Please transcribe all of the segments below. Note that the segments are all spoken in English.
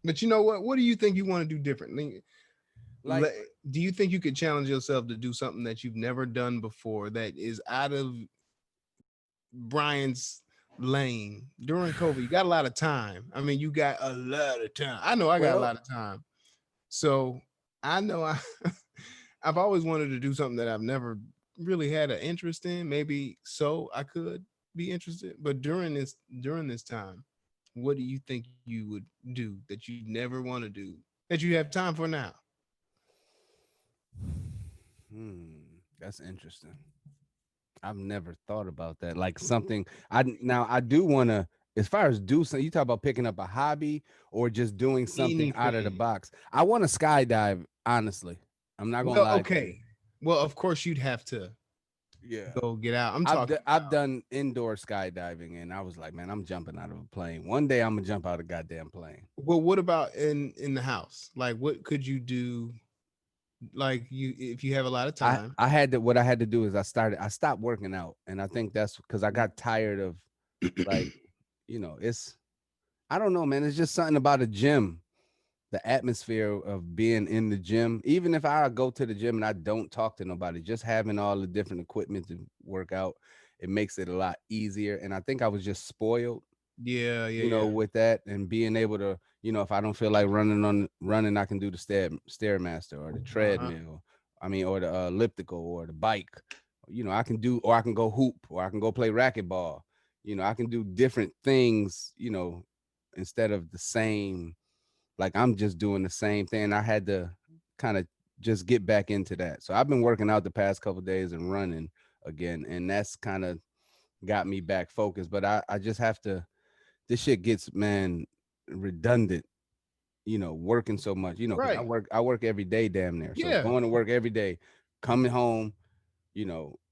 But you know what? What do you think you want to do differently? Like, Do you think you could challenge yourself to do something that you've never done before that is out of Brian's lane during COVID? You got a lot of time. I mean, you got a lot of time. I know I got a well, lot of time. So I know I've always wanted to do something that I've never really had an interest in. Maybe so I could be interested. But during this time, what do you think you would do that you never want to do that you have time for now? that's interesting. I've never thought about that. Like something I do want to, as far as do something, you talk about picking up a hobby or just doing something out of the Anything. box. I want to skydive, honestly. I'm not gonna Well, lie to you. okay. Well, of course you'd have to Yeah. go get out. I'm talking I've about, done indoor skydiving and I was like, man, I'm jumping out of a plane. One day I'm gonna jump out of a goddamn plane. well, what about in the house? Like what could you do, like you if you have a lot of time? I had to what I had to do is I stopped working out. And I think that's because I got tired of like, it's I don't know, man. It's just something about a gym, the atmosphere of being in the gym. Even if I go to the gym and I don't talk to nobody, just having all the different equipment to work out, it makes it a lot easier. And I think I was just spoiled, Yeah, yeah, yeah. with that and being able to, if I don't feel like running, I can do the stairmaster or the Uh-huh. treadmill. I mean, or the elliptical or the bike. I can do, or I can go hoop, or I can go play racquetball. I can do different things. Instead of the same, like I'm just doing the same thing. I had to kind of just get back into that. So I've been working out the past couple of days and running again, and that's kind of got me back focused. But I just have to. This shit gets, man, redundant. Working so much. Because I Right. work I work every day, damn near. So Yeah. going to work every day, coming home,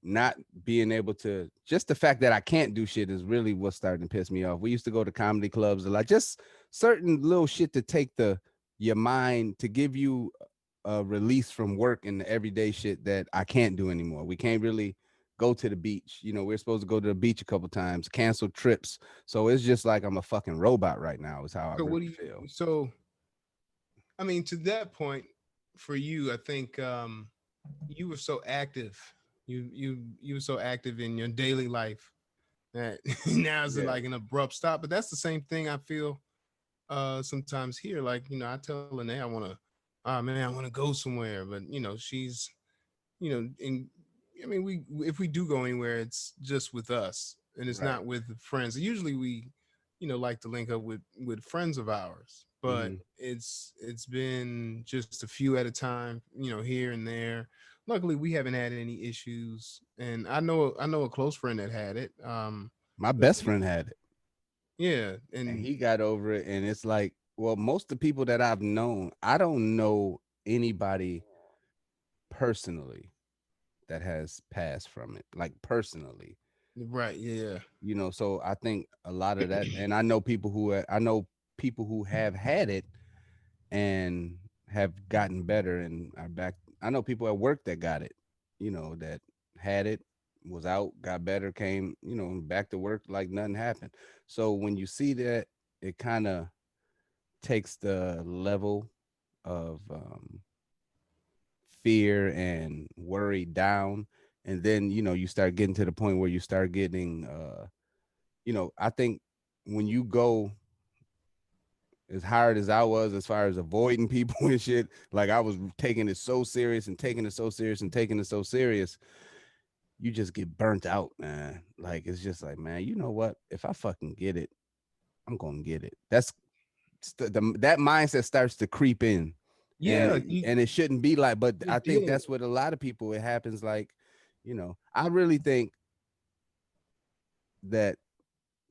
not being able to, just the fact that I can't do shit is really what's starting to piss me off. We used to go to comedy clubs a lot, just certain little shit to take your mind to give you a release from work and the everyday shit that I can't do anymore. We can't really go to the beach. We're supposed to go to the beach a couple times, cancel trips. So it's just like I'm a fucking robot right now, is how I So what really do you feel. so I mean to that point for you, I think you were so active. You were so active in your daily life that now it's Yeah. like an abrupt stop. But that's the same thing I feel sometimes here. Like, I tell Lene I wanna man, I wanna go somewhere, but she's and I mean we if we do go anywhere, it's just with us and it's Right. not with friends. Usually we, like to link up with friends of ours, but Hmm. it's been just a few at a time, here and there. Luckily, we haven't had any issues, and I know a close friend that had it. My But best friend had it. yeah, And and he got over it, and it's like, well, most of the people that I've known, I don't know anybody personally that has passed from it, like personally. right, yeah, So I think a lot of that, and I know people who have had it and have gotten better and are back. I know people at work that got it, that had it, was out, got better, came, back to work like nothing happened. So when you see that, it kind of takes the level of fear and worry down. And then, you start getting to the point where you start getting, I think when you go as hard as I was as far as avoiding people and shit, like I was taking it so serious and taking it so serious and taking it so serious, you just get burnt out, man. Like it's just like, man, you know what? If I fucking get it, I'm gonna get it. That mindset starts to creep in, yeah. and it shouldn't be like. But You're I think dealing that's what a lot of people it happens like. I really think that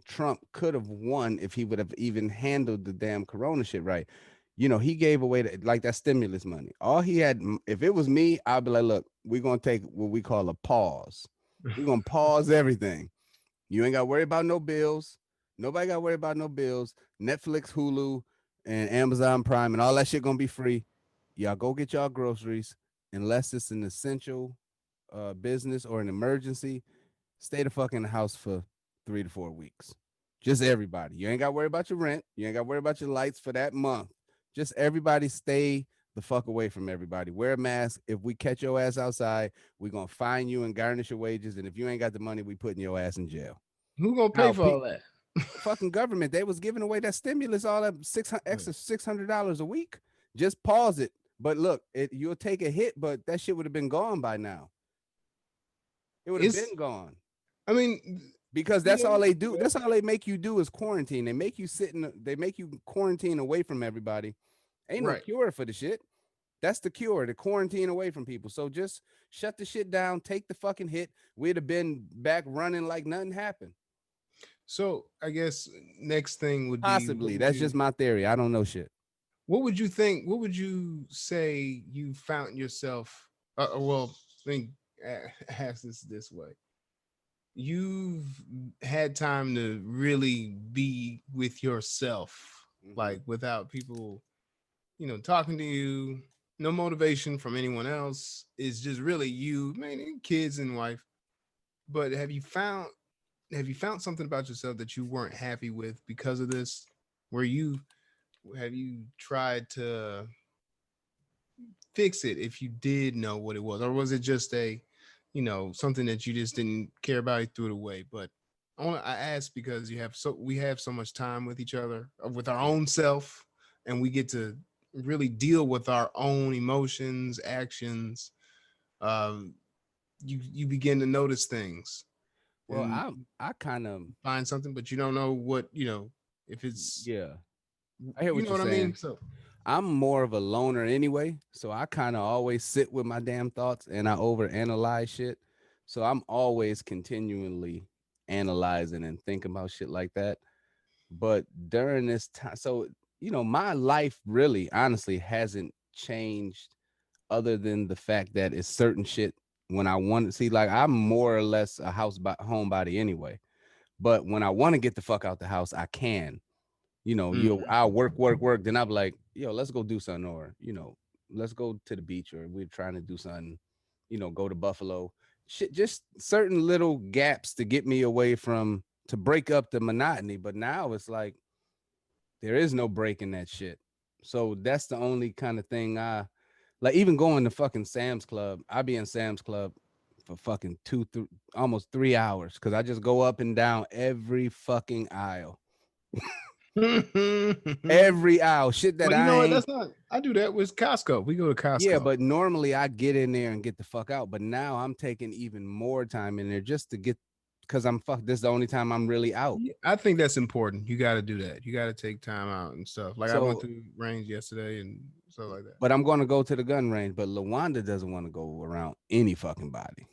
Trump could have won if he would have even handled the damn corona shit right. He gave away like that stimulus money. All he had, if it was me, I'd be like, look, we're gonna take what we call a pause. We're gonna pause everything. You ain't got to worry about no bills. Nobody got to worry about no bills. Netflix, Hulu, and Amazon Prime and all that shit gonna be free. Y'all go get y'all groceries unless it's an essential business or an emergency. Stay the fuck in the house for 3 to 4 weeks. Just everybody. You ain't got to worry about your rent. You ain't got to worry about your lights for that month. Just everybody stay the fuck away from everybody. Wear a mask. If we catch your ass outside, we're gonna fine you and garnish your wages. And if you ain't got the money, we putting your ass in jail. Who gonna pay Now, for all that? fucking government, they was giving away that stimulus, all that Right. extra $600 a week. Just pause it. But look, you'll take a hit, but that shit would have been gone by now. It would have It's. been gone I mean, because that's yeah, all they do. That's all they make you do is quarantine. They make you they make you quarantine away from everybody. Ain't no right. cure for the shit. That's the cure, the quarantine away from people. So just shut the shit down, take the fucking hit. We'd have been back running like nothing happened. So I guess next thing would be Possibly. That's just my theory. I don't know shit. what would you think? What would you say you found yourself? Well, I think ask this way. You've had time to really be with yourself, Mm-hmm. like without people, talking to you. No motivation from anyone else. It's just really you, man, kids and wife. But have you found something about yourself that you weren't happy with because of this? Where you have you tried to fix it if you did know what it was, or was it just something that you just didn't care about, you threw it away? But I ask because we have so much time with each other, with our Yeah. own self, and we get to really deal with our own emotions, actions. Um, you begin to notice things Well, and I kind of find something, but you don't know what if it's yeah. I hear you what know you're what I saying. mean. So I'm more of a loner anyway, so I kind of always sit with my damn thoughts and I overanalyze shit. So I'm always continually analyzing and thinking about shit like that. But during this time, so my life really, honestly, hasn't changed other than the fact that it's certain shit when I want to see. Like I'm more or less a homebody anyway. But when I want to get the fuck out the house, I can. I'll work. Then I'm like, yo, let's go do something, or let's go to the beach, or we're trying to do something, go to Buffalo. Shit, just certain little gaps to get me away from to break up the monotony. But now it's like there is no breaking that shit. So that's the only kind of thing I like. Even going to fucking Sam's Club, I be in Sam's Club for fucking almost 3 hours because I just go up and down every fucking aisle. well, Every aisle, shit that you I know what? ain't. That's not. I do that with Costco. We go to Yeah, Costco. but normally I get in there and get the fuck out. But now I'm taking even more time in there just to get because I'm fuck. This is the only time I'm really out. Yeah, I think that's important. You got to do that. You got to take time out and stuff. Like I went So, through range yesterday and stuff like that. but I'm gonna go to the gun range. But Lawanda doesn't want to go around any fucking body.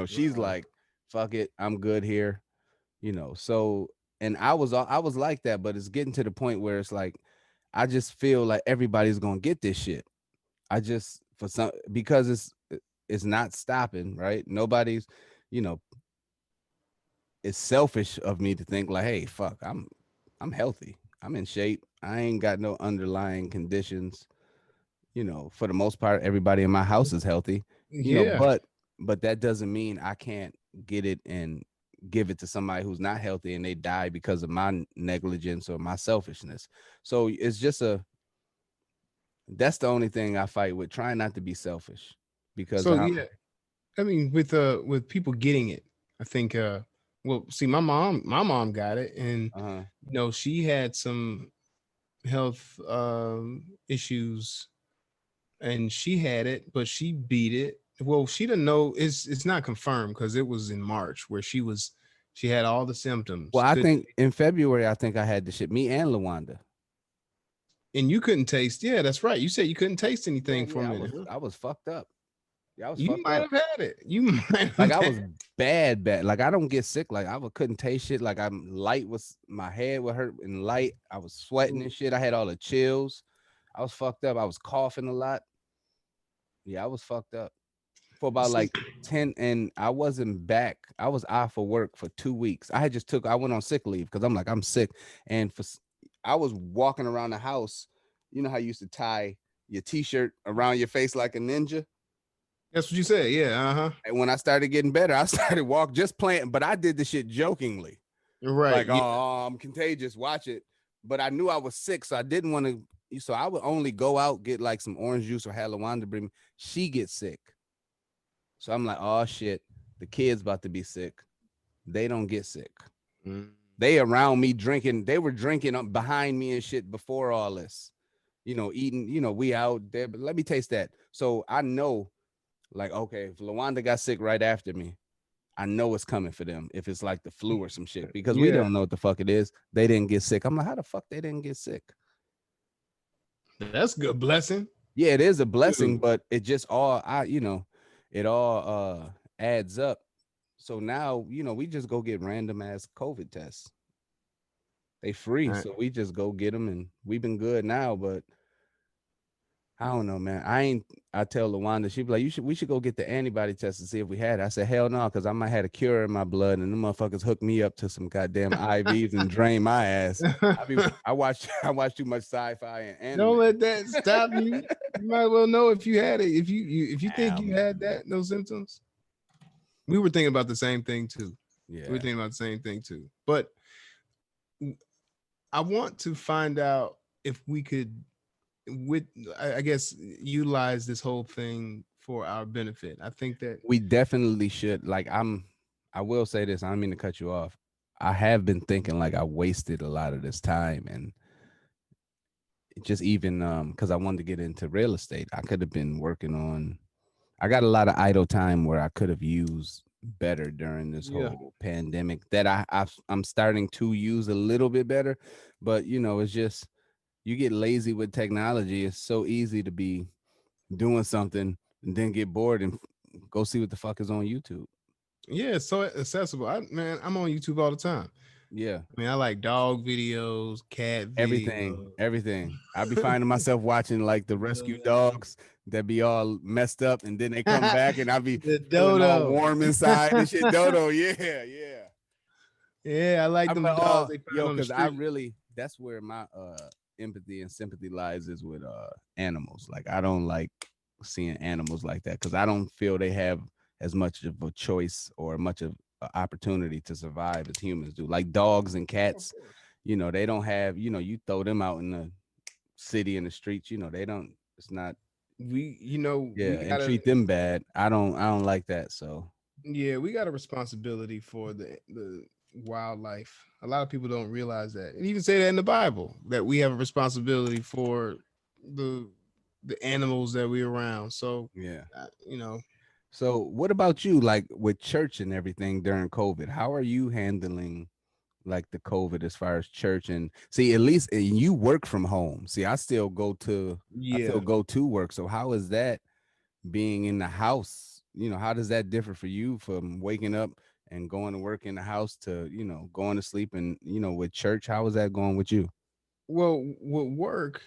She's Wow. like, fuck it, I'm good here. So and I was like that, but it's getting to the point where it's like I just feel like everybody's gonna get this shit. I just for some because it's not stopping, right? Nobody's, you know, it's selfish of me to think like, hey, fuck, I'm healthy. I'm in shape. I ain't got no underlying conditions. For the most part, everybody in my house is healthy. Yeah. But that doesn't mean I can't get it and give it to somebody who's not healthy and they die because of my negligence or my selfishness. So it's just that's the only thing I fight with. Trying not to be selfish because So yeah, I mean, with people getting it, I think well, see, my mom got it, and uh she had some health issues, and she had it, but she beat it. Well, she didn't know, it's not confirmed because it was in March where she had all the symptoms, well, I could think in February, I think I had the shit. Me and Lawanda. and you couldn't taste. Yeah, that's right. You said you couldn't taste Yeah, anything yeah, from it, huh? I was fucked up. Yeah, I was You fucked might up. have had it. You might Like have I had. was bad. Like I don't get sick. Like couldn't taste shit. Like I'm light was my head would hurt and light. I was sweating and shit. I had all the chills. I was fucked up. I was coughing a lot. Yeah, I was fucked up for about See, like 10 and I wasn't back. I was out for work for 2 weeks. I went on sick leave because I'm like, I'm sick. And I was walking around the house. You know how you used to tie your t-shirt around your face like a ninja? that's what you said. Yeah, uh-huh. And when I started getting better, I started walk just playing, but I did the shit jokingly. Right. Like, Yeah. oh, I'm contagious, watch it. But I knew I was sick, so I didn't want to So I would only go out, get like some orange juice or Halawanda to bring me. She gets sick. So I'm like, oh shit, the kid's about to be sick. They don't get sick. Mm. They around me drinking. They were drinking up behind me and shit before all this. Eating, we out there, but let me taste that. So I know, like, okay, if Lawanda got sick right after me, I know it's coming for them if it's like the flu or some shit because we Yeah, don't know what the fuck it is. They didn't get sick. I'm like, how the fuck they didn't get sick? that's a good blessing, Yeah, it is a blessing, dude. but it just all it all adds up. So now, we just go get random ass COVID tests. They free, Right. so we just go get them, and we've been good now. But I don't know, man. I tell Lawanda, she be like, we should go get the antibody test to see if we had it. I said, hell no, because I might have a cure in my blood, and the motherfuckers hook me up to some goddamn IVs and drain my ass. I watch I watch too much sci-fi and anime. Don't let that stop you. You might well know if you had it. If you think you Man. had those symptoms, we were thinking about the same thing too. We were Yeah. thinking about the same thing too. But I want to find out if we could, with I guess, utilize this whole thing for our benefit. I think that We definitely should. I will say this, I don't mean to cut you off. I have been thinking like I wasted a lot of this time and just even because I wanted to get into real estate. I could have been working on I got a lot of idle time where I could have used better during this yeah, whole pandemic that I'm starting to use a little bit better. But it's just you get lazy with technology. It's so easy to be doing something and then get bored and go see what the fuck is on YouTube. yeah, it's so accessible. Man, I'm on YouTube all the time. Yeah. I mean, I like dog videos, cat Everything, videos. everything. I be finding myself watching like the rescue the, dogs that be all messed up, and then they come back, and I be the feeling all dodo. warm inside and shit. Dodo, yeah, yeah. Yeah, I like I'm them like, dogs oh, they find yo, on the because I street. really that's where my empathy and sympathy lies is with animals. Like I don't like seeing animals like that because I don't feel they have as much of a choice or much of an opportunity to survive as humans do. Like dogs and Of cats, course. they don't have, you throw them out in the city in the streets, they don't it's not We yeah, and gotta, treat them bad. I don't like that. So yeah, we got a responsibility for the wildlife. A lot of people don't realize that, and even say that in the Bible that we have a responsibility for the the animals that we around. So, yeah. you know, So what about you, like with church and everything during COVID? How are you handling like the COVID as far as church and see at least you work from home. See, I still yeah. go to work. So how is that being in the house? How does that differ for you from waking up and going to work in the house to, going to sleep and, with church? How is that going with you? Well, with work,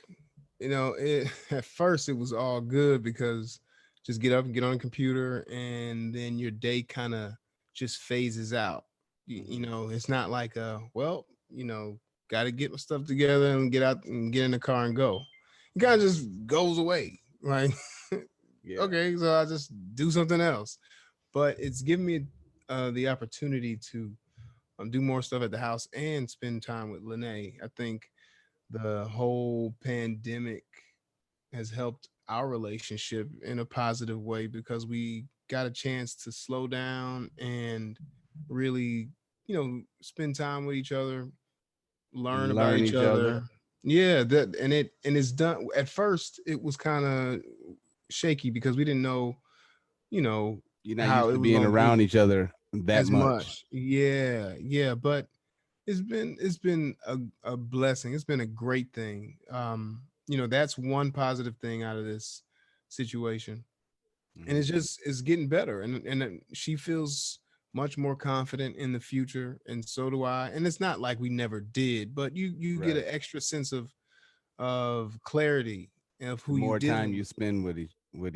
at first it was all good because just get up and get on the computer, and then your day kind of just phases out. Mhm. It's not like well, got to get my stuff together and get out and get in the car and go. It kind of just goes away, right? Yeah. Okay, so I just do something else. But it's given me the opportunity to do more stuff at the house and spend time with Lene. I think the whole pandemic has helped our relationship in a positive way because we got a chance to slow down and really, spend time with each other, learn about Learn each each other. other. Yeah, that and it's done. At first, it was kind of shaky because we didn't know, you know, You're not how used it to was being going to around be each other that as much. much. Yeah, yeah, but it's been a blessing. It's been a great thing. That's one positive thing out of this situation. And Mhm. it's getting better, and she feels much more confident in the future, and so do I. And it's not like we never did, but you get an Right. extra sense of clarity of The who you more time dealing you with. spend with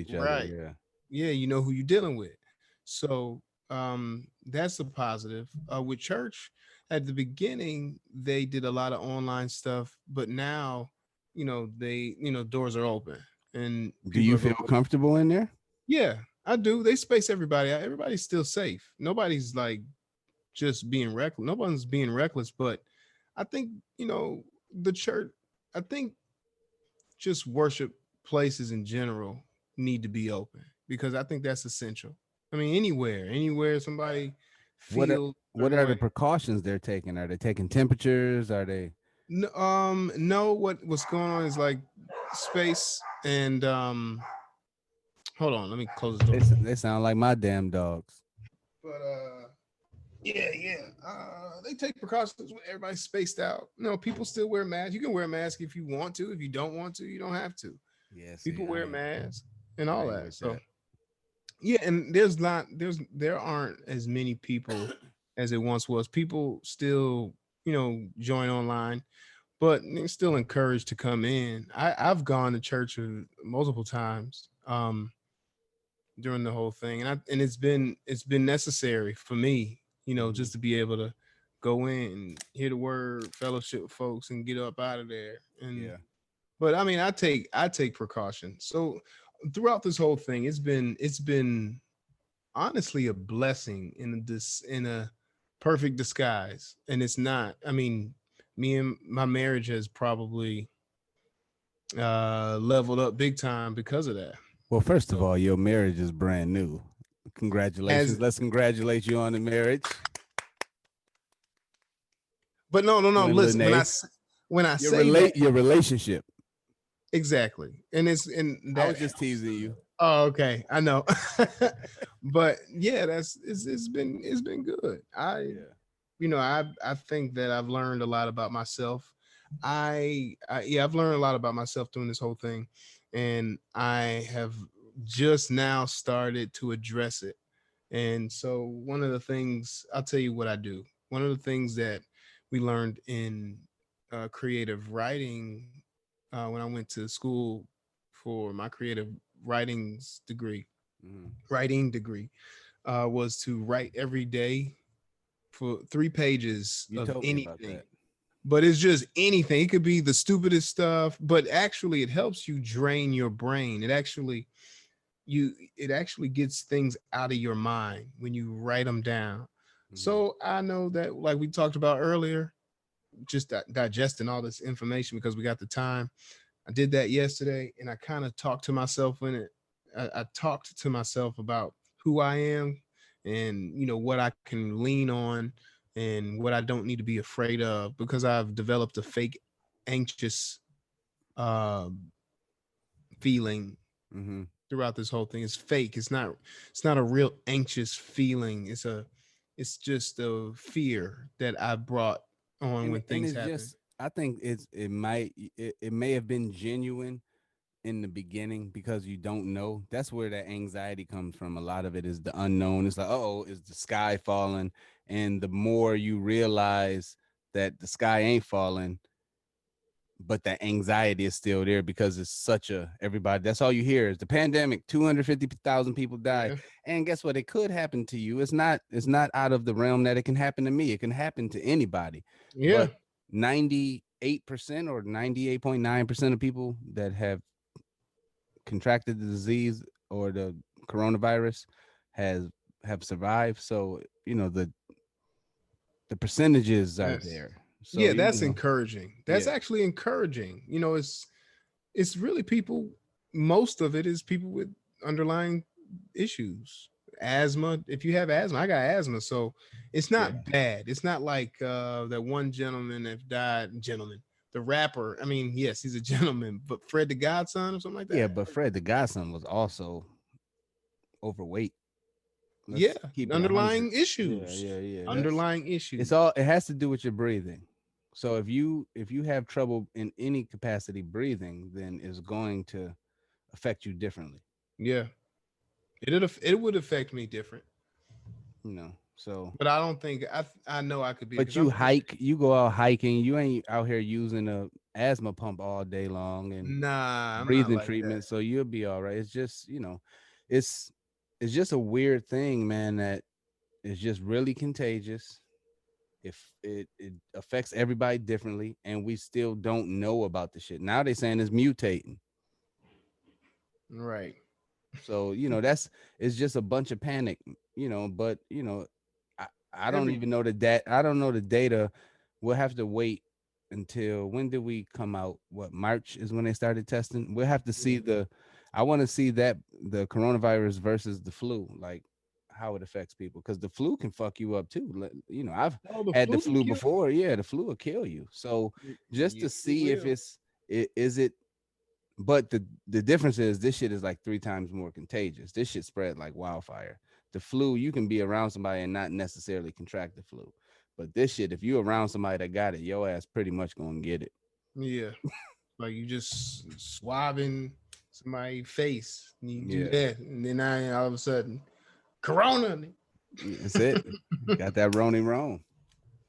each other, Right. yeah. Yeah, you know who you're dealing with. So that's a positive. With church, at the beginning, they did a lot of online stuff, but now, doors are open and Do people you are feel going. comfortable in there? Yeah, I do. They space everybody out. Everybody's still safe. Nobody's like just being reckless. No one's being reckless, but I think, the church, I think just worship places in general need to be open because I think that's essential. I mean, anywhere somebody feels a what certain are the way. precautions they're taking? Are they taking temperatures? Are they? No, what's going on is like space and hold on, let me close the door. They sound like my damn dogs. But yeah. They take precautions when everybody's spaced out. No, people still wear masks. You can wear a mask if you want to. If you don't want to, you don't have to. Yeah, see, People wear masks and I all ain't that. with So that. yeah, and there aren't as many people as it once was. People still, join online, but they're still encouraged to come in. I've gone to church multiple times during the whole thing, and it's been necessary for me, Hmm. just to be able to go in and hear the word, fellowship with folks, and get up out of there. And Yeah. but I mean, I take precautions. So throughout this whole thing, it's been honestly a blessing in a perfect disguise, and it's not. I mean, me and my marriage has probably leveled up big time because of that. Well, first of So all, your marriage is brand new. Congratulations. as Let's congratulate you on the marriage. but no, You and listen, when Lene. I say that Your relationship. exactly, and I was that just teasing you. oh, okay, I know. But yeah, it's been good. Yeah. I think that I've learned a lot about myself. Yeah, I've learned a lot about myself doing this whole thing, and I have just now started to address it. And so one of the things, I'll tell you what I do. One of the things that we learned in creative writing when I went to school for my creative writings degree, Hmm. writing degree, was to write every day for 3 pages You of told me about anything. that. But it's just anything. It could be the stupidest stuff, but actually it helps you drain your brain. It actually gets things out of your mind when you write them down. Hmm. So I know that, like we talked about earlier, just digesting all this information because we got the time. I did that yesterday, and I kind of talked to myself in it. I talked to myself about who I am, and what I can lean on, and what I don't need to be afraid of, because I've developed a fake anxious uh, feeling Hmm. throughout this whole thing. It's fake. It's not a real anxious feeling. It's just a fear that I brought on when And things it's happen. just I think it may have been genuine in the beginning because you don't know. That's where that anxiety comes from. A lot of it is the unknown. It's like, oh, is the sky falling? And the more you realize that the sky ain't falling, but that anxiety is still there because it's such a everybody. That's all you hear is the pandemic. 250,000 people died, Yeah. and guess what? It could happen to you. It's not out of the realm that it can happen to me. It can happen to anybody, Yeah. but 98% or 98.9% of people that have contracted the disease or the coronavirus has have survived. So the percentages are That's there. So yeah, that's encouraging. That's yeah, actually encouraging. It's really people. Most of it is people with underlying issues. Asthma. If you have asthma, I got asthma, so it's yeah. not bad. It's not like that one gentleman that died. Gentleman, the rapper. I mean, yes, he's a gentleman, but Fred the Godson or something like Yeah, that. but Fred the Godson was also overweight. Yeah, Let's keep it 100. underlying Yeah, issues. yeah, yeah. That's Underlying it's issues. all it has to do with your breathing. So if you have trouble in any capacity breathing, then it's going to affect you differently. Yeah, it would affect me different, So but I don't think I know I could be but because you I'm pretty. hike, you go out hiking, you ain't out here using a asthma pump all day long and Nah, I'm not breathing like that. treatment, so you'll be all right. It's just, it's it's just a weird thing, man, that is just really contagious. If it affects everybody differently, and we still don't know about the shit. Now they saying it's mutating. Right. So, that's it's just a bunch of panic, but I, I don't Every even know I don't know the data. We'll have to wait until when did we come out? What, March is when they started testing? We'll have to see Yeah. the. I want to see that the coronavirus versus the flu, like how it affects people, because the flu can fuck you up too. You know, I've Oh, the had the flu can flu kill you. before. Yeah, the flu will kill you. So just to Yes, it see if will. it's is it. But the difference is this shit is like 3 times more contagious. This shit spread like wildfire. The flu, you can be around somebody and not necessarily contract the flu. But this shit, if you around somebody that got it, your ass pretty much gonna get it. Yeah. Like you just swabbing somebody's face. And you do Yeah, that. And then I all of a sudden, Corona. that's it. Got that Roni wrong.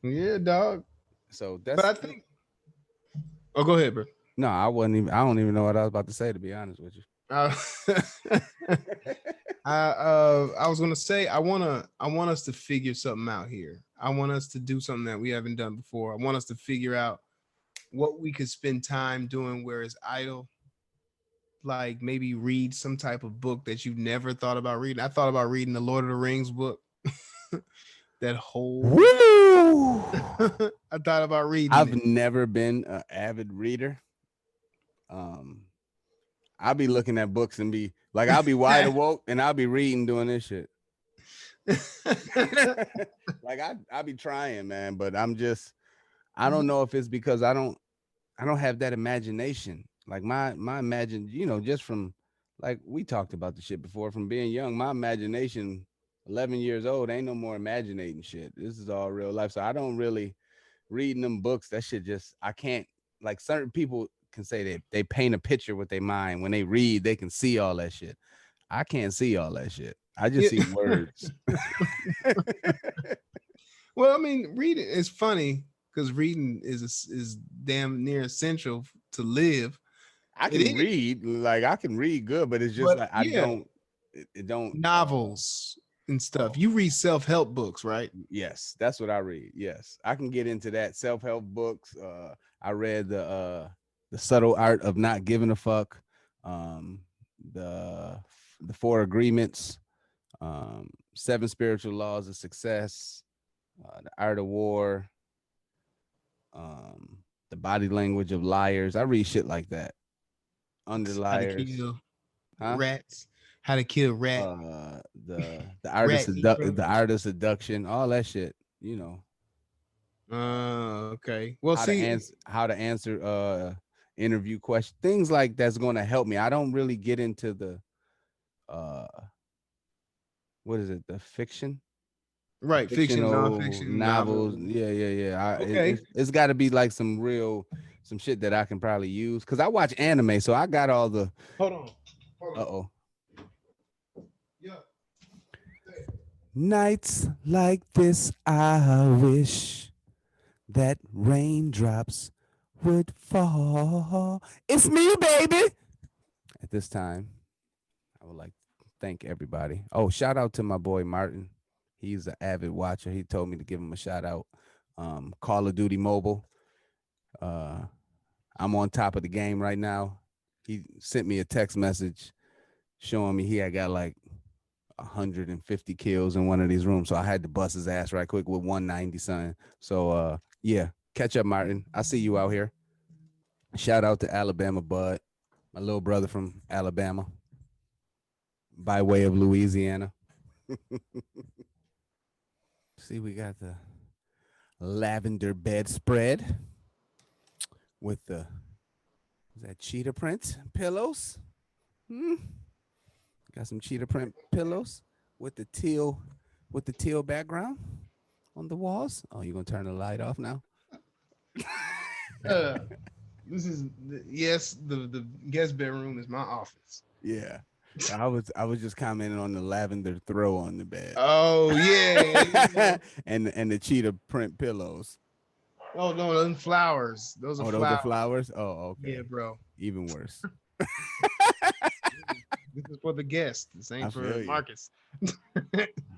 Yeah, dog. So But that's I think oh go ahead, bro. no, I wasn't even. I don't even know what I was about to say, to be honest with you. Uh, I was gonna say I want us to figure something out here. I want us to do something that we haven't done before. I want us to figure out what we could spend time doing where it's idle. Like maybe read some type of book that you've never thought about reading. I thought about reading the Lord of the Rings book. That whole Woo! I thought about reading I've it. never been an avid reader. Um, I'll be looking at books and be like, I'll be wide awoke and I'll be reading doing this shit. Like I be trying, man, but I don't know if it's because I don't have that imagination. Like my imagine, just from like we talked about the shit before, from being young, my imagination, 11 years old, ain't no more imaginating shit. This is all real life. So I don't really reading them books. That shit just I can't, like, certain people can say they paint a picture with their mind. When they read, they can see all that shit. I can't see all that shit. I just Yeah. see words. Well, I mean, reading is funny because reading is damn near essential to live. I It can is, read, like I can read good, but it's just but like I yeah, don't it don't novels and stuff. oh You read self help books, right? yes, that's what I read. Yes. I can get into that self-help books. I read the subtle art of not giving a fuck. Um the the four agreements, seven spiritual laws of success, the art of war, the body language of liars. I read shit like that. Under How to liars. kill Huh? rats, how to kill The art of rat the eaters. art of seduction, all that shit, Okay. Well, see, how to answer interview questions, things like that's going to help me. I don't really get into the uh what is it, the right, fiction, fictional nonfiction, novels. novel. Yeah, yeah, yeah. Okay. It's got to be like some shit that I can probably use, because I watch anime, so I got all the Hold on. Hold on. uh-oh. Yeah. Nights like this, I wish that raindrops would fall. It's me, baby. At this time, I would like to thank everybody. Oh, shout out to my boy Martin. He's an avid watcher. He told me to give him a shout out. Call of Duty Mobile. Uh, I'm on top of the game right now. He sent me a text message showing me he had got like 150 kills in one of these rooms. So I had to bust his ass right quick with 190, son. So yeah, catch up, Martin. I see you out here. Shout out to Alabama Bud, my little brother from Alabama, by way of Louisiana. See, we got the lavender bedspread with the is that cheetah print pillows. Hmm? Got some cheetah print pillows with the teal background on the walls. Oh, you gonna turn the light off now? Uh, this is yes. The guest bedroom is my office. Yeah. I was just commenting on the lavender throw on the bed. Oh yeah. And the cheetah print pillows. Oh no, those flowers. Those are Oh, those are flowers. flowers? Oh, Yeah, okay. bro. Even worse. This is for the guest. This I ain't for feel you. Marcus.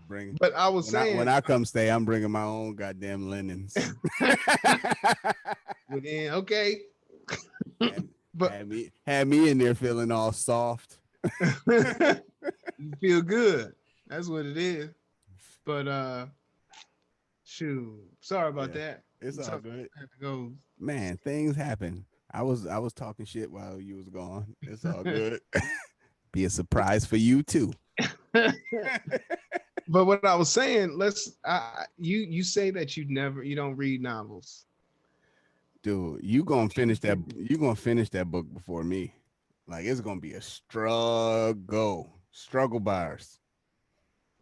Bring But I was when saying, I come stay, I'm bringing my own goddamn linens. within okay, had, but had me in there feeling all soft. you feel good. That's what it is. But shoot, sorry about Yeah, that. it's all Something good. I have to go Man, things happen. I was talking shit while you was gone. It's all good. Be a surprise for you too. But what I was saying, you say that you don't read novels. Dude, you gonna finish that. You gonna finish that book before me. Like it's gonna be a struggle bars,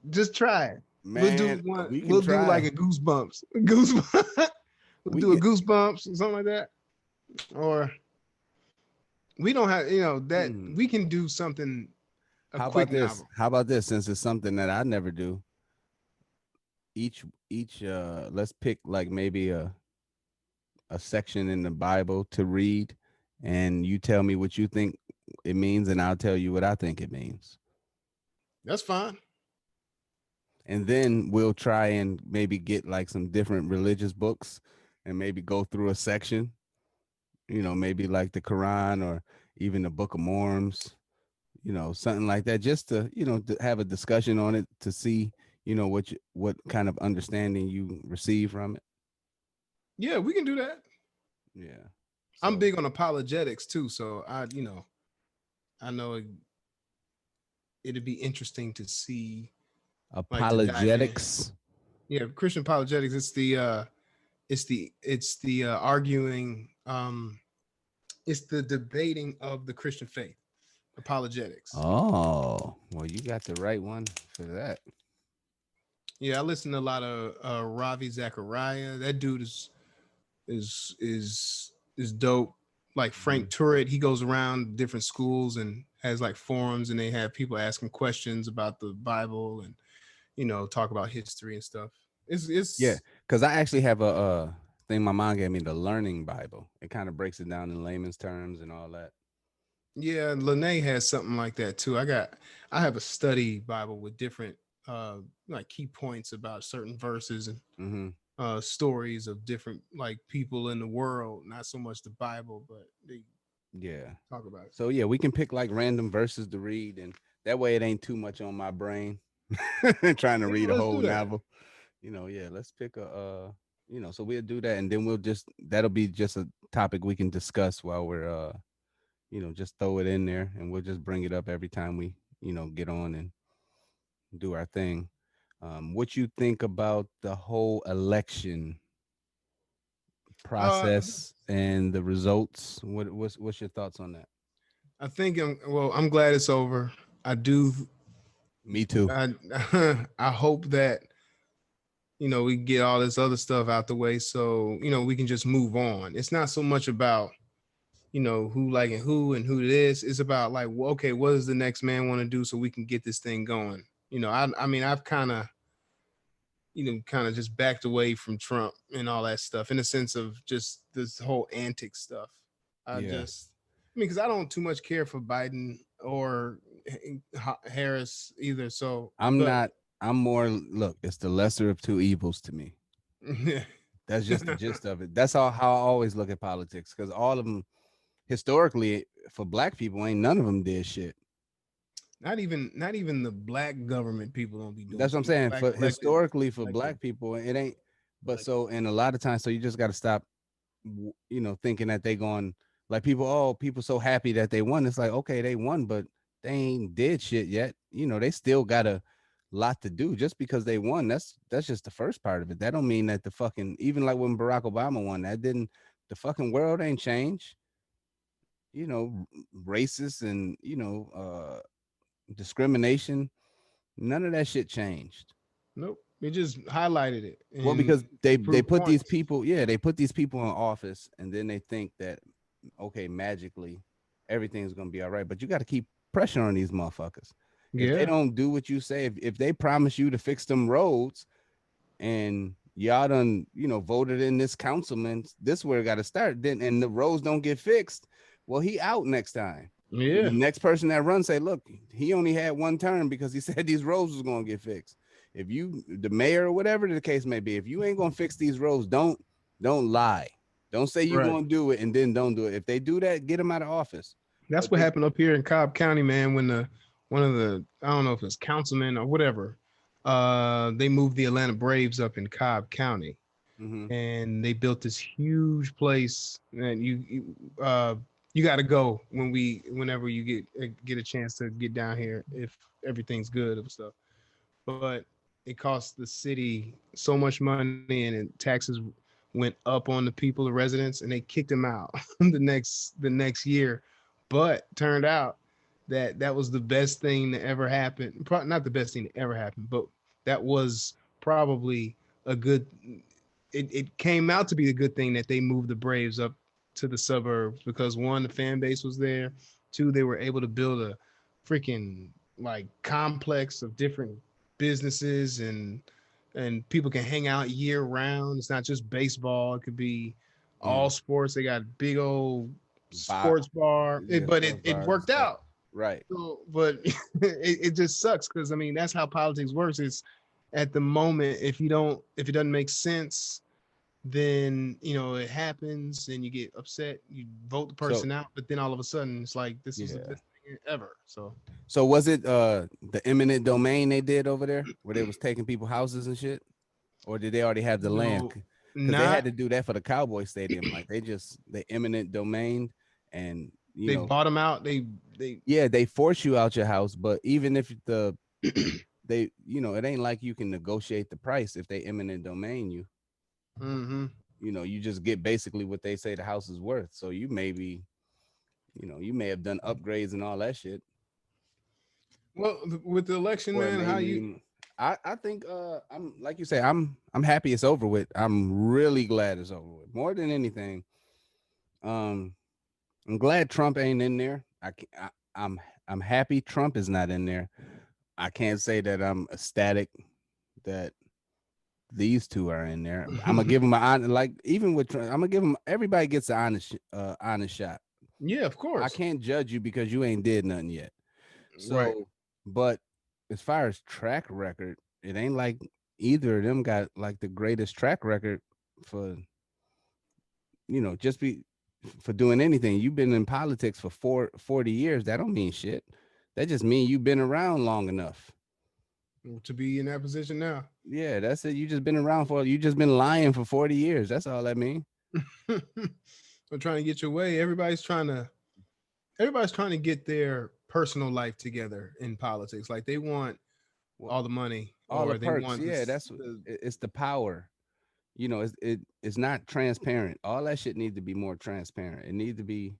Just try it. We'll do man. one. We can We'll do like try. a goosebumps. Goosebumps. We'll We do a can. goosebumps or something like that. Or we don't have, that Hmm. we can do something, a How about quick this? novel. How about this? Since it's something that I never do, each let's pick like maybe a section in the Bible to read, and you tell me what you think it means, and I'll tell you what I think it means. That's fine. And then we'll try and maybe get like some different religious books and maybe go through a section, maybe like the Quran or even the Book of Mormons, something like that, just to, to have a discussion on it to see, what kind of understanding you receive from it. Yeah, we can do that. Yeah. I'm So big on apologetics too, so I know it'd be interesting to see, like, to dive in. apologetics. Yeah, Christian apologetics. It's the arguing. It's the debating of the Christian faith. Apologetics. Oh, well, you got the right one for that. Yeah, I listen to a lot of Ravi Zachariah. That dude is dope. Like Frank Mhm. Turret, he goes around different schools and has like forums, and they have people asking questions about the Bible and talk about history and stuff. Yeah, It's because I actually have a thing my mom gave me, the Learning Bible. It kind of breaks it down in layman's terms and all that. Yeah, Lene has something like that too. I have a study Bible with different like key points about certain verses and Hmm. stories of different like people in the world, not so much the Bible, but they Yeah. talk about it. So yeah, we can pick like random verses to read, and that way it ain't too much on my brain trying to Yeah, read a let's whole do that. novel. Yeah, let's pick so we'll do that, and then that'll be just a topic we can discuss while we're just throw it in there, and we'll just bring it up every time we get on and do our thing. What you think about the whole election Uh process and the results? What's your thoughts on that? I think I'm glad it's over. I do Me too. I I hope that we get all this other stuff out the way so we can just move on. It's not so much about who liking who and who it is. It's about like, well, okay, what does the next man want to do so we can get this thing going. I mean, I've kind of just backed away from Trump and all that stuff in the sense of just this whole antic stuff. Yeah. I mean, because I don't too much care for Biden or Harris either. So, I'm but not. I'm more. Look, it's the lesser of two evils to me. That's just the gist of it. That's how I always look at politics, because all of them historically for black people ain't none of them did shit. not even the black government people don't be doing That's what I'm shit. saying. Black For elected, historically for elected, black people, it ain't. But elected. so, and a lot of times, so you just got to stop, thinking that they going, like, people. Oh, people so happy that they won. It's like, okay, they won, but they ain't did shit yet. They still got a lot to do. Just because they won, that's just the first part of it. That don't mean that the fucking, even like when Barack Obama won, that didn't, the fucking world ain't changed. Racist and discrimination, none of that shit changed. Nope. They just highlighted it Well, because and they proved put these points. people, yeah, they put these people in office, and then they think that, okay, magically everything's gonna be all right. But you got to keep pressure on these motherfuckers. If they Yeah. don't do what you say, if they promise you to fix them roads, and y'all done, voted in this councilman, this where it got to start. Then, and the roads don't get fixed. Well, he out next time. The Yeah. next person that runs say, look, he only had one term because he said these roads was gonna get fixed. If you, the mayor or whatever the case may be, if you ain't gonna fix these roads, don't lie. Don't say you Right. gonna do it and then don't do it. If they do that, get them out of office. That's But what they, happened up here in Cobb County, man, when the one of the I don't know if it's councilmen or whatever, they moved the Atlanta Braves up in Cobb County. Mm-hmm. and they built this huge place. And you got to go whenever you get a chance to get down here if everything's good and stuff. But it cost the city so much money, and taxes went up on the people, the residents, and they kicked them out the next year. But turned out that that was the best thing that ever happened. Not the best thing that ever happened, but that was probably a good. It came out to be a good thing that they moved the Braves up to the suburbs because one, the fan base was there. Two, they were able to build a freaking like complex of different businesses, and people can hang out year round. It's not just baseball; it could be all Mm. sports. They got big old Bot, sports bar, yeah, but sports it bars and worked stuff. out. Right. So, but it just sucks because I mean that's how politics works. It's at the moment if it doesn't make sense, then it happens and you get upset. You vote the So person out, but then all of a sudden it's like this was the yeah. best thing ever. So So was it the eminent domain they did over there where they was taking people houses and shit? Or did they already have the land? no, Because they had not to do that for the Cowboy Stadium. Like they eminent domain and they bought them out. They yeah, they force you out your house, but even if they it ain't like you can negotiate the price if they eminent domain you. mm-hmm. You just get basically what they say the house is worth. So you may have done upgrades and all that shit. Well, with the election, Or man, how maybe you I think I'm like you say, I'm happy it's over with. I'm really glad it's over with. More than anything, um I'm glad Trump ain't in there. I'm happy Trump is not in there. I can't say that I'm ecstatic that these two are in there. I'm gonna give them like even with Trump, I'm gonna give them everybody gets an honest shot. yeah, of I course, can't judge you because you ain't did nothing yet. right. So, but as far as track record, it ain't like either of them got like the greatest track record for just be for doing anything. You've been in politics for 40 years. That don't mean shit. That just mean you've been around long enough. To be in that position now. Yeah, that's it. You just been lying for 40 years. That's all that mean. I'm trying to get your way. Everybody's trying to get their personal life together in politics. Like they want Well, all the money all the or they perks. want Yeah, this. that's it's the power. It's not transparent. All that shit needs to be more transparent. It needs to be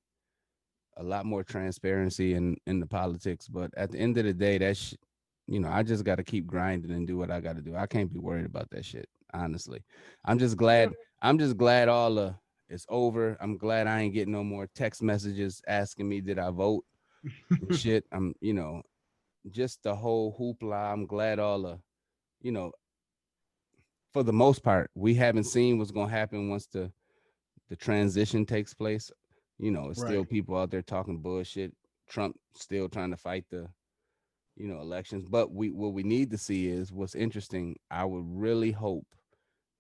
a lot more transparency in the politics. But at the end of the day, I just got to keep grinding and do what I got to do. I can't be worried about that shit. Honestly, I'm just Yeah. glad. I'm just glad it's over. I'm glad I ain't getting no more text messages asking me did I vote and shit. I'm just the whole hoopla. I'm glad you know for the most part we haven't seen what's gonna happen once the transition takes place. It's still Right. people out there talking bullshit. Trump still trying to fight the elections. But what we need to see is what's interesting. I would really hope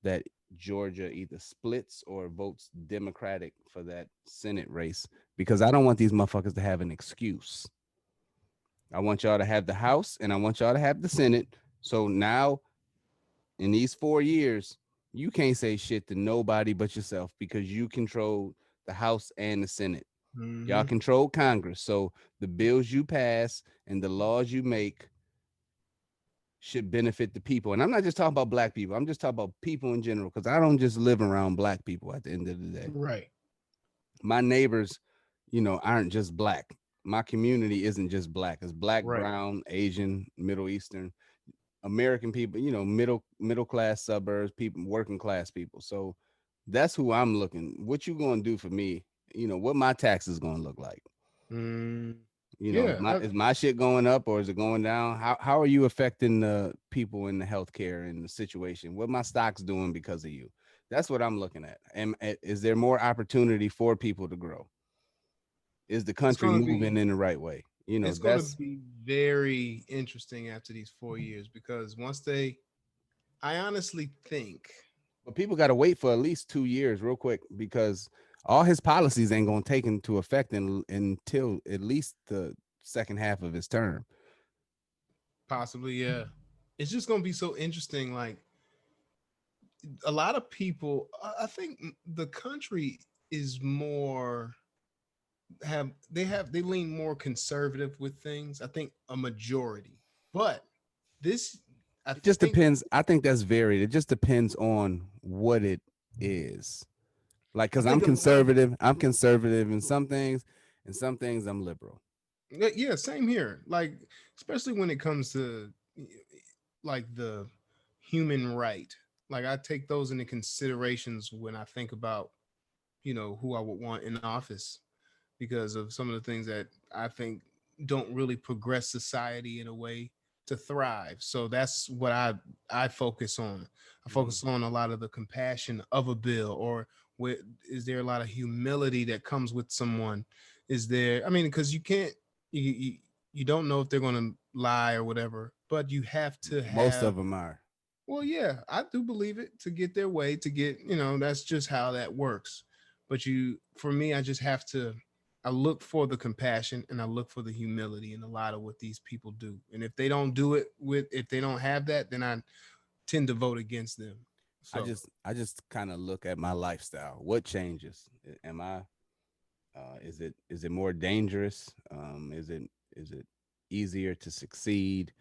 that Georgia either splits or votes Democratic for that Senate race because I don't want these motherfuckers to have an excuse. I want y'all to have the House and I want y'all to have the Senate. So now in these 4 years, you can't say shit to nobody but yourself because you control the House and the Senate. Y'all Hmm. control Congress. So the bills you pass and the laws you make should benefit the people. And I'm not just talking about black people. I'm just talking about people in general because I don't just live around black people at the end of the day. Right. My neighbors, aren't just black. My community isn't just black. It's black, Right. brown, Asian, Middle Eastern, American people, middle class suburbs, people, working class people. So that's who I'm looking. What you gonna do for me? What my taxes gonna look like? Mm, Is yeah. my shit going up or is it going down? How are you affecting the people in the healthcare and the situation? What my stocks doing because of you? That's what I'm looking at. And is there more opportunity for people to grow? Is the it's country gonna be moving in the right way? it's gonna That's be very interesting after these 4 years because once I honestly think but people got to wait for at least 2 years, real quick, because all his policies ain't gonna take into effect until at least the second half of his term. possibly, yeah, it's just gonna be so interesting. Like a lot of people, I think the country is more they lean more conservative with things. I think a majority, but this I It just think depends. I think that's varied. It just depends on what it is. Like, I cause I'm think a lot of conservative. I'm conservative in some things, and some things I'm liberal. yeah, same here. Like especially when it comes to like the human right. Like I take those into considerations when I think about who I would want in office because of some of the things that I think don't really progress society in a way to thrive. So that's what I focus on. I Mhm. focus on a lot of the compassion of a bill, or where, is there a lot of humility that comes with someone? Is there? I mean, because you can't you don't know if they're going to lie or whatever, but you have to Most of have. them are. Well, yeah, I do believe it to get their way, to get, that's just how that works. But for me, I just have to, I look for the compassion and I look for the humility in a lot of what these people do. And if they don't do it if they don't have that, then I tend to vote against them. So, I just kind of look at my lifestyle. What changes? Am I? Is it more dangerous? Is it easier to succeed?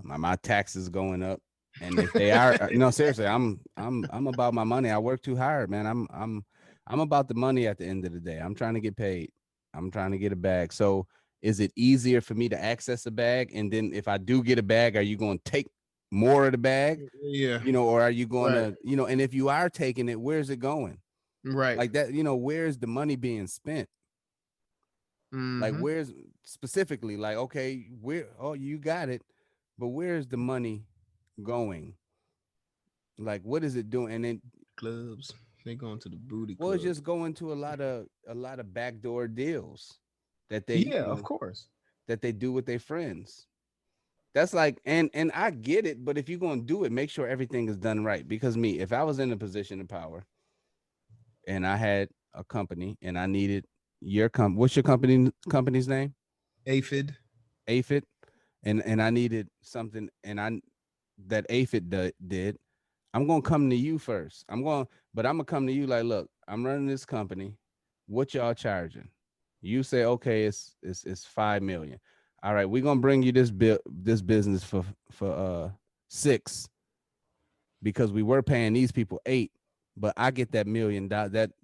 Are my taxes going up? And if they are, no, seriously, I'm about my money. I work too hard, man. I'm about the money at the end of the day. I'm trying to get paid. I'm trying to get a bag. So is it easier for me to access a bag? And then if I do get a bag, are you going to take more of the bag? yeah, Or are you going right, to, and if you are taking it, where's it going? right. Like that, where's the money being spent? Like Mm-hmm. where's specifically like, okay, where, oh, you got it, but where's the money going? Like what is it doing? And then Clubs. They going to the booty well, it's club. just going to a lot of backdoor deals that they, Yeah, of course. that they do with their friends. That's like, and I get it, but if you're gonna do it, make sure everything is done right. Because me, if I was in a position of power and I had a company and I needed what's your company's name? Aphid. Aphid, and I needed something, and I that Aphid did. I'm gonna come to you first. But I'm gonna come to you like, look, I'm running this company. What y'all charging? You say, okay, it's 5 million. All right, we're gonna bring you this business for 6 because we were paying these people 8, but I get that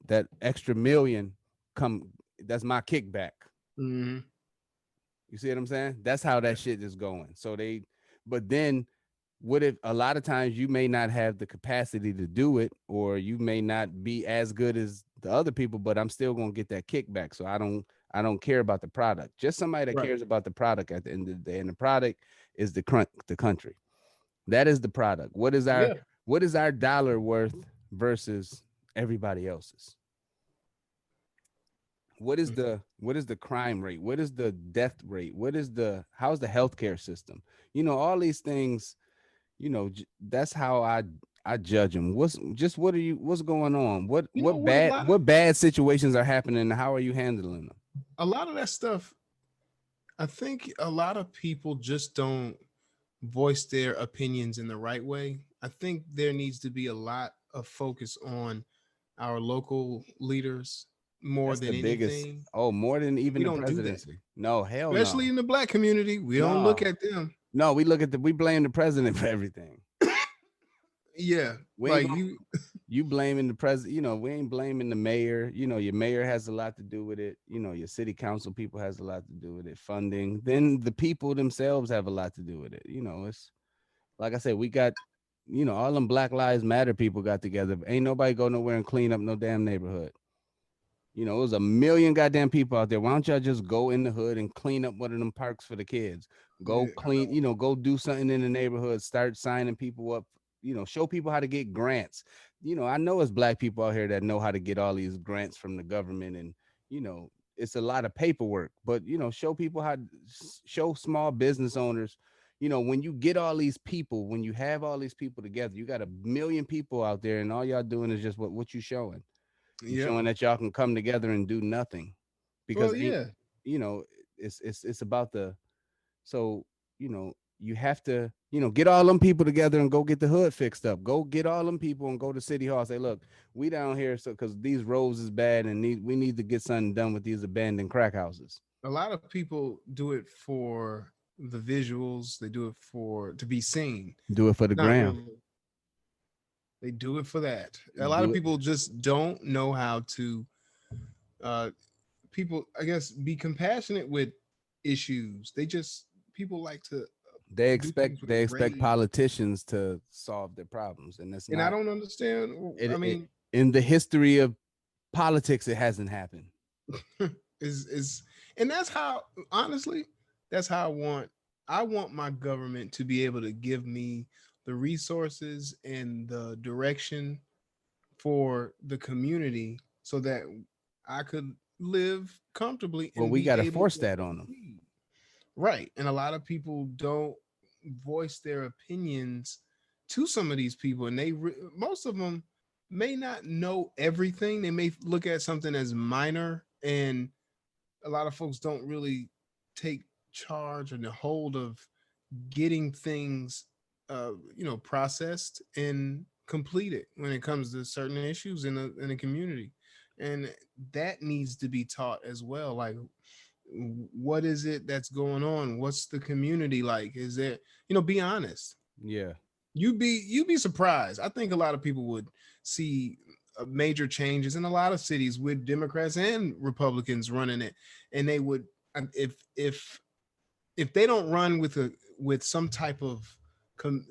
that extra million come. That's my kickback. Mm-hmm. You see what I'm saying? That's how that shit is going. But then what if a lot of times you may not have the capacity to do it, or you may not be as good as the other people, but I'm still gonna get that kickback. So I don't care about the product. Just somebody that Right. cares about the product at the end of the day. And the product is the country. That is the product. Yeah. What is our dollar worth versus everybody else's? What is the crime rate? What is the death rate? How's the healthcare system? All these things, that's how I judge them. What's going on? what You know what what? bad what bad situations are happening, and how are you handling them? A lot of that stuff, I think a lot of people just don't voice their opinions in the right way. I think there needs to be a lot of focus on our local leaders more That's than the biggest. anything. Oh, more than We even the don't do that, presidency. No, hell especially no. in the black community. We don't look No. at them. No, we blame the president for everything. Yeah, We ain't like gonna You blaming the president, we ain't blaming the mayor. Your mayor has a lot to do with it. Your city council people has a lot to do with it. Funding. Then the people themselves have a lot to do with it. It's like I said, we got, all them Black Lives Matter people got together. Ain't nobody go nowhere and clean up no damn neighborhood. It was a million goddamn people out there. Why don't y'all just go in the hood and clean up one of them parks for the kids? Go yeah, clean, go do something in the neighborhood. Start signing people up. Show people how to get grants. I know it's black people out here that know how to get all these grants from the government, and it's a lot of paperwork. But show people show small business owners. When you get all these people, when you have all these people together, you got a million people out there, and all y'all doing is just what you showing. You yeah. showing that y'all can come together and do nothing, because Well, yeah, you know it's about the so you have to. Get all them people together and go get the hood fixed up. Go get all them people and go to City Hall. Say, look, we down here so because these roads is bad and we need to get something done with these abandoned crack houses. A lot of people do it for the visuals. They do it for to be seen. Do it for the Not gram. really. They do it for that. A lot of Do it. people just don't know how to uh people, I guess, be compassionate with issues. They just people like to do things with They expect rage. politicians to solve their problems, and it's And I not. don't understand. I It mean, in the history of politics, it hasn't happened. is and that's how, honestly, that's how I want my government to be able to give me the resources and the direction for the community so that I could live comfortably Well, and we be got to able force to that on them. succeed. Right. And a lot of people don't voice their opinions to some of these people, and most of them may not know everything. They may look at something as minor, and a lot of folks don't really take charge or the hold of getting things processed and completed when it comes to certain issues in a community. And that needs to be taught as well. Like, what is it that's going on? What's the community like? Is there, be honest. Yeah. You'd be surprised. I think a lot of people would see major changes in a lot of cities with Democrats and Republicans running it, and they would, if they don't run with some type of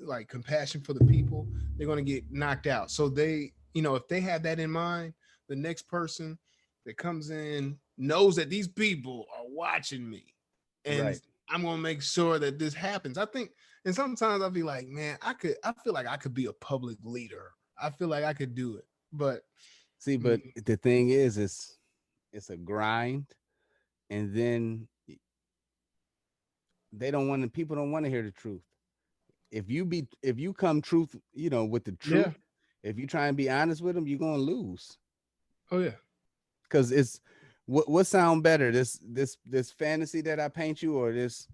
like compassion for the people, they're going to get knocked out. So if they have that in mind, the next person that comes in knows that these people are watching me, and Right. I'm going to make sure that this happens. I think, and sometimes I'll be like, man, I feel like I could be a public leader. I feel like I could do it, but See, mm, but the thing is, it's a grind, and then they don't want to. People don't want to hear the truth. If you come truth, with the yeah, truth, if you try and be honest with them, you're gonna lose. oh yeah, Because it's what sound better, this fantasy that I paint you, or this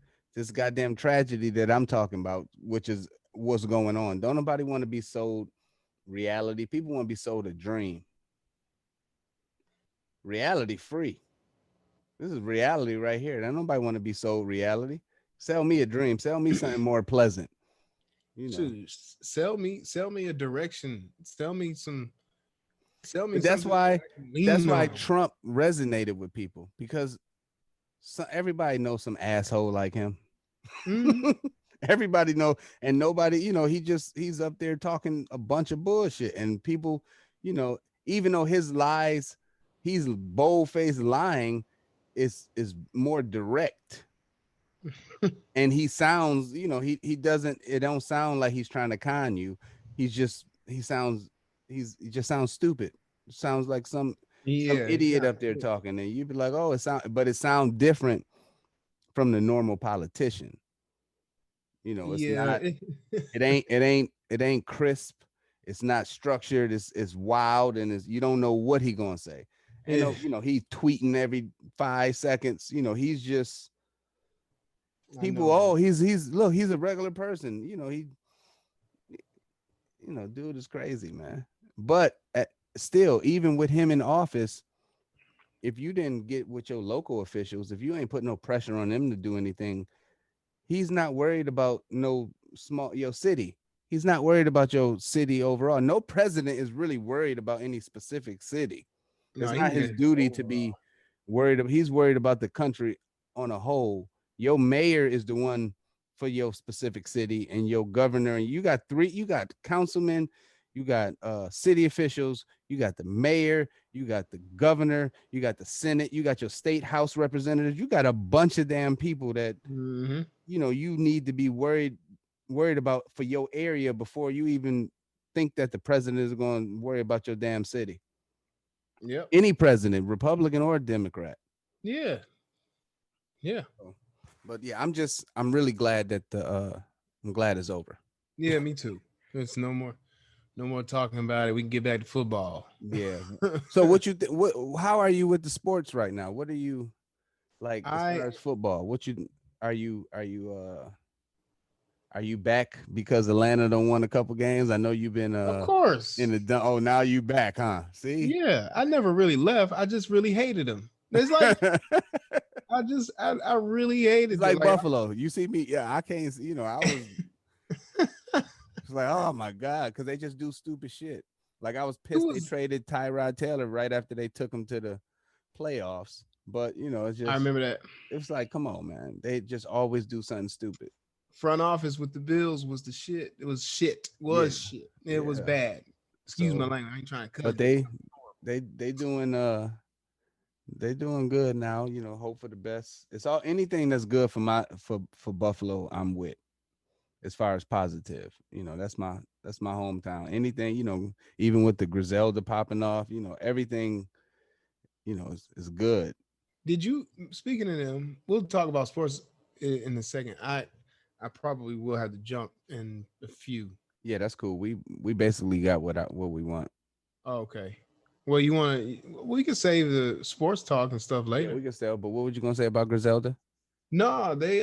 goddamn tragedy that I'm talking about, which is what's going on. Don't nobody want to be sold reality. People want to be sold a dream. Reality free. This is reality right here. Don't nobody want to be sold reality. Sell me a dream. Sell me something more pleasant. You know. shoot, sell me a direction, sell me But that's something that why I can that's lean why on. Trump resonated with people because everybody knows some asshole like him. Mhm. Everybody know, and nobody, he's up there talking a bunch of bullshit, and people, you know, even though his lies, he's bold faced lying, is more direct, and he sounds, he doesn't, it don't sound like he's trying to con you. He's just he sounds he just sounds stupid. Sounds like some Yeah, he idiot sounds up there good. talking, and you'd be like, oh, it sounds different from the normal politician. It's Yeah, not. It ain't crisp. It's not structured. It's wild, and you don't know what he gonna say. Ain't yeah, no, he's tweeting every 5 seconds. He's just I people. know, man. Oh, he's look, he's a regular person. Dude is crazy, man. But still, even with him in office, if you didn't get with your local officials, if you ain't put no pressure on them to do anything, he's not worried about no small your city. He's not worried about your city overall. No president is really worried about any specific city. No, It's he not his managed duty to overall. be worried. He's worried about the country on a whole. Your mayor is the one for your specific city, and your governor. And you got three. You got councilmen. You got city officials. You got the mayor. You got the governor. You got the senate. You got your state house representatives. You got a bunch of damn people that Hmm. you need to be worried about for your area before you even think that the president is going to worry about your damn city. Yep. Any president, Republican or Democrat. Yeah. Yeah. So, but yeah, I'm really glad that I'm glad it's over. Yeah. Me too. There's no more talking about it. We can get back to football. Yeah. So what you what how are you with the sports right now? What are you like as I far as football? What you are you Are you back because Atlanta don't won a couple games? I know you've been Of in course. the oh now you back, huh? See? Yeah, I never really left. I just really hated him. It's like I really It's hated it. like Like Buffalo. You see me, yeah, I can't see, I was it's like, oh my God, because they just do stupid shit. Like I was it pissed they was. traded Tyrod Taylor right after they took him to the playoffs. But it's I just remember that it's like, come on, man. They just always do something stupid. front office with the Bills was the shit. It was shit. Was Yeah. shit. It was Yeah. bad. Excuse my So language. I ain't trying to cuss, but but they doing they doing good now, hope for the best. It's all anything that's good for for Buffalo, I'm with as far as positive. That's my hometown. Anything, even with the Griselda popping off, everything, is good. did you? Speaking of them, we'll talk about sports in a second. I probably will have to jump in a few. Yeah, that's cool. We basically got what we want. Oh, okay. Well, you want to? We can save the sports talk and stuff Yeah, later. we can sell. But what would you gonna say about Griselda? No, they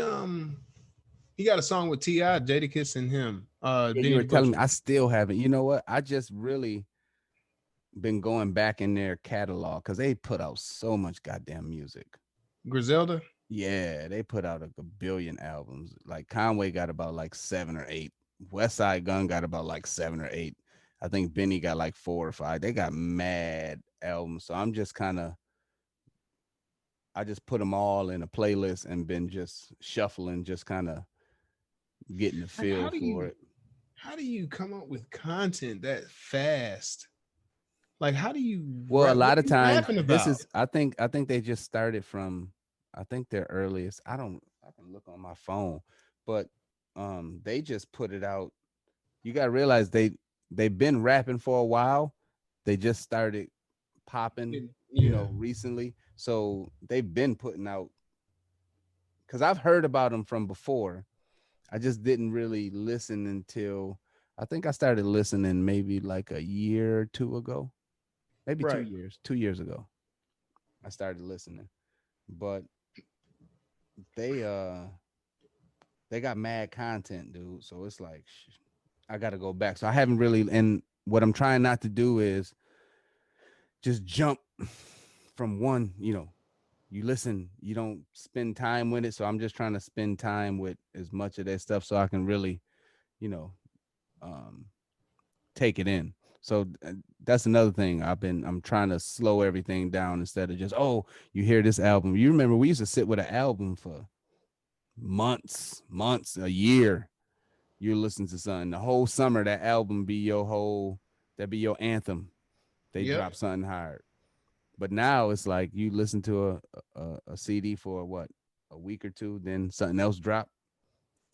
he got a song with Ti, Jadakiss, and him. Yeah, you Benny were the telling me. Butcher. I still haven't. You know what? I just really been going back in their catalog because they put out so much goddamn music. Griselda. Yeah, they put out a billion albums. Like Conway got about like 7 or 8. West Side Gun got about like 7 or 8. I think Benny got like 4 or 5. They got mad albums. So I'm just kind of I just put them all in a playlist and been just shuffling, just kind of getting the Like, feel for it. how do you come up with content that fast? Like, how do you Well, a rap? What lot are of you times rapping this about? is I think they just started from I think their earliest. I can look on my phone, but they just put it out. You got to realize they've been rapping for a while. They just started popping, Yeah, recently. So they've been putting out cuz I've heard about them from before. I just didn't really listen until I think I started listening maybe like a year or two ago. Maybe two right. years, 2 years ago. I started listening. But they uh they got mad content, dude. So it's like I got to go back. So I haven't really and what I'm trying not to do is just jump from one, you listen, you don't spend time with it. So I'm just trying to spend time with as much of that stuff so I can really, you know, um take it in. So that's another thing I'm trying to slow everything down instead of just you hear this album. You remember we used to sit with an album for months, a year. You listen to something the whole summer. That album be that be your anthem. They Yep. drop something hard. But now it's like you listen to a CD for what a week or two, then something else drop.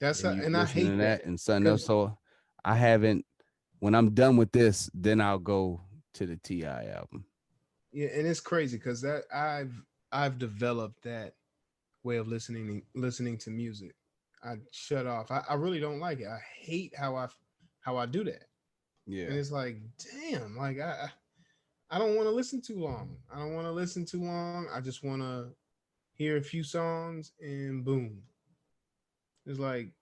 Then you And I listen to hate that that and something else. because So I haven't. When I'm done with this, then I'll go to the Ti album. yeah, and it's crazy because that I've developed that way of listening to music. I shut off. I really don't like it. I hate how I do that. And Yeah, it's like, damn, like I don't want to listen too long. I don't want to listen too long. I just want to hear a few songs and boom. It's like,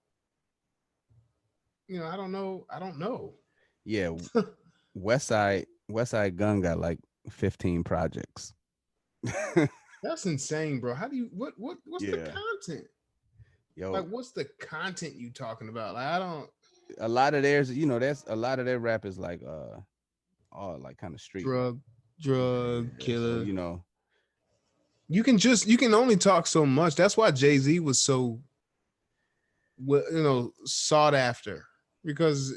I don't know. I don't know. yeah. West Side Gun got like 15 projects. That's insane, bro. How do you what's the Yeah, content? Like yo, what's the content you talking about? Like I don't a lot of theirs, that's a lot of their rap is like all like kind of street rap. drug drug Yeah, so killer. You can only talk so much. That's why Jay-Z was so sought after because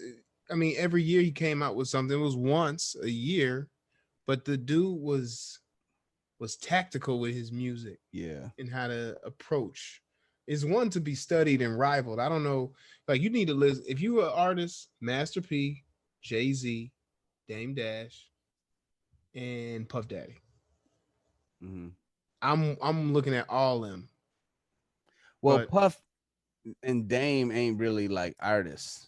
I mean every year he came out with something. It was once a year, but the dude was tactical with his music yeah, and how to approach. Is one to be studied and rivaled. I don't know. Like you need to listen. If you were an artist, Master P, Jay Z, Dame Dash, and Puff Daddy. hmm I'm looking at all them, well, but Puff and Dame ain't really like artists.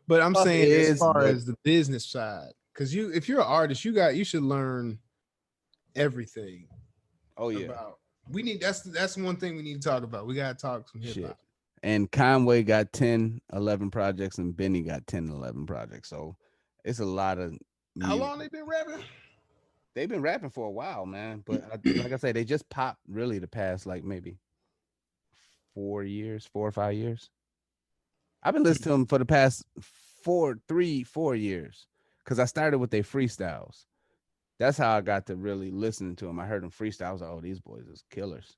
I'm Puff saying as is, far but as the business side, because if you're an artist, you should learn everything oh yeah, about. We need that's one thing we need to talk about. We gotta talk some hip shit. hop. And Conway got 10, 11 projects, and Benny got 10, 11 projects. So it's a lot of How music. long they been rapping? They've been rapping for a while, man. But like I said, they just popped really the past like maybe 4 years, 4 or 5 years. I've been listening to them for the past 4 years because I started with their freestyles. That's how I got to really listening to them. I heard them freestyle. I was like, oh, these boys is killers.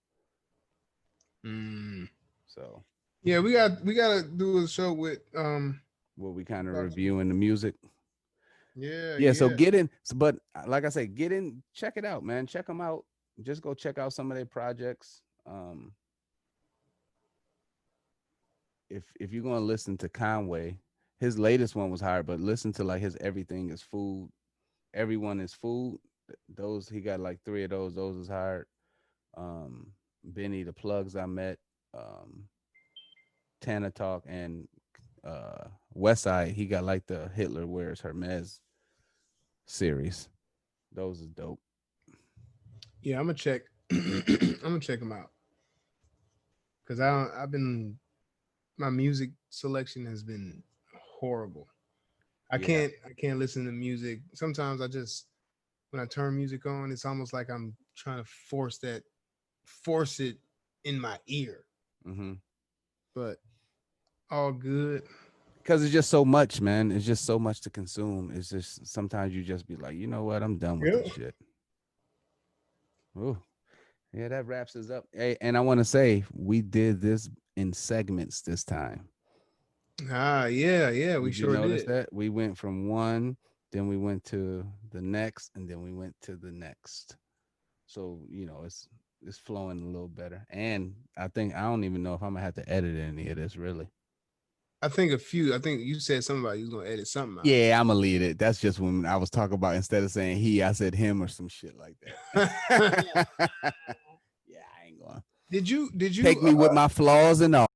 Mm. So Yeah, we gotta do a show with what we kind of about- reviewing the music. yeah, Yeah, so yeah. get in. But like I say, get in, check it out, man. Check them out. Just go check out some of their projects. If you're gonna listen to Conway, his latest one was hard, but listen to like his Everything Is Food, Everyone Is Food. Those he got like three of those. Those is hard. Benny the Plugs I met, um, Tana Talk and West Side. He got like the Hitler Wears Hermes series. Those is dope. Yeah, I'm gonna check. I'm gonna check them out because I've been my music selection has been horrible. Yeah. I can't listen to music. Sometimes I just when I turn music on, it's almost like I'm trying to force it in my ear. Mm-hmm. But all good. Because it's just so much, man. It's just so much to consume. It's just sometimes you just be like, you know what? I'm done with Yeah. this shit. Ooh. Yeah, that wraps us up. Hey, and I want to say we did this in segments this time. Ah, yeah, yeah, we Did you sure notice did. that? We went from one, then we went to the next, and then we went to the next. So, it's flowing a little better. And I don't even know if I'm gonna have to edit any of this really. I think you said something about you was gonna edit something out. Yeah, I'm gonna leave it. That's just when I was talking about instead of saying he, I said him or some shit like that. Yeah, I ain't going. Did you Take me with my flaws and all.